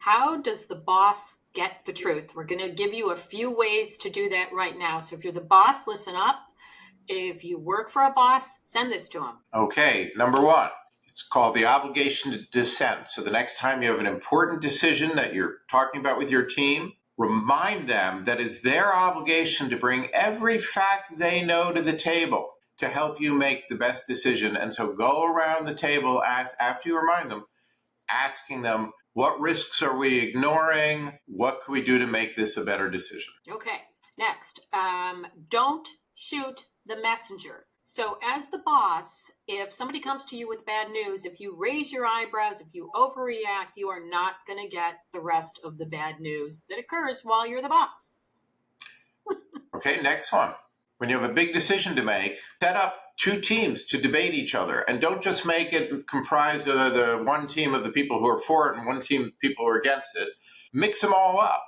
How does the boss get the truth? We're going to give you a few ways to do that right now. So if you're the boss, listen up. If you work for a boss, send this to them. Okay, number one, it's called the obligation to dissent. So the next time you have an important decision that you're talking about with your team, remind them that it's their obligation to bring every fact they know to the table to help you make the best decision. And so go around the table after you remind them, asking them, what risks are we ignoring? What can we do to make this a better decision? Okay, next, don't shoot the messenger. So, as the boss, if somebody comes to you with bad news, if you raise your eyebrows, if you overreact, you are not going to get the rest of the bad news that occurs while you're the boss. Okay, next one. When you have a big decision to make, set up two teams to debate each other, and don't just make it comprised of the one team of the people who are for it and one team of people who are against it. Mix them all up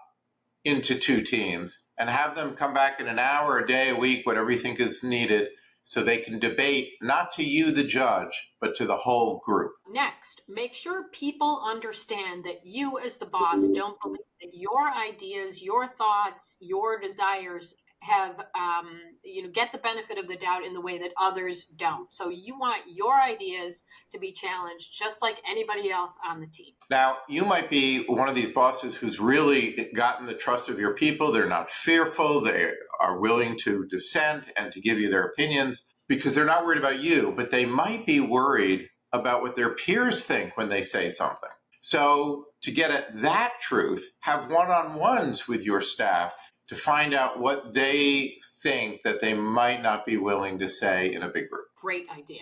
into two teams and have them come back in an hour, a day, a week, whatever you think is needed, so they can debate not to you, the judge, but to the whole group. Next, make sure people understand that you, as the boss, don't believe that your ideas, your thoughts, your desires have, get the benefit of the doubt in the way that others don't. So you want your ideas to be challenged just like anybody else on the team. Now, you might be one of these bosses who's really gotten the trust of your people. They're not fearful. They are willing to dissent and to give you their opinions because they're not worried about you, but they might be worried about what their peers think when they say something. So to get at that truth, have one-on-ones with your staff to find out what they think that they might not be willing to say in a big group. Great idea.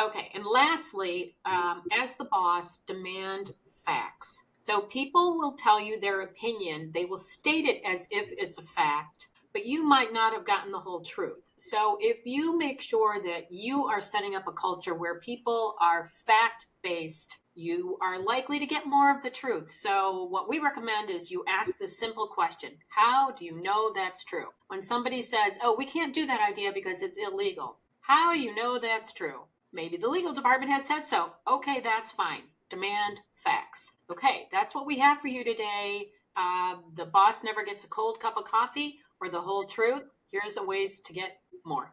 Okay, and lastly, as the boss, demand facts. So people will tell you their opinion. They will state it as if it's a fact, but you might not have gotten the whole truth. So if you make sure that you are setting up a culture where people are fact-based, you are likely to get more of the truth. So what we recommend is you ask this simple question: how do you know that's true? When somebody says, oh, we can't do that idea because it's illegal, how do you know that's true? Maybe the legal department has said so. Okay, that's fine. Demand facts. Okay, that's what we have for you today. The boss never gets a cold cup of coffee or the whole truth. Here's a ways to get more.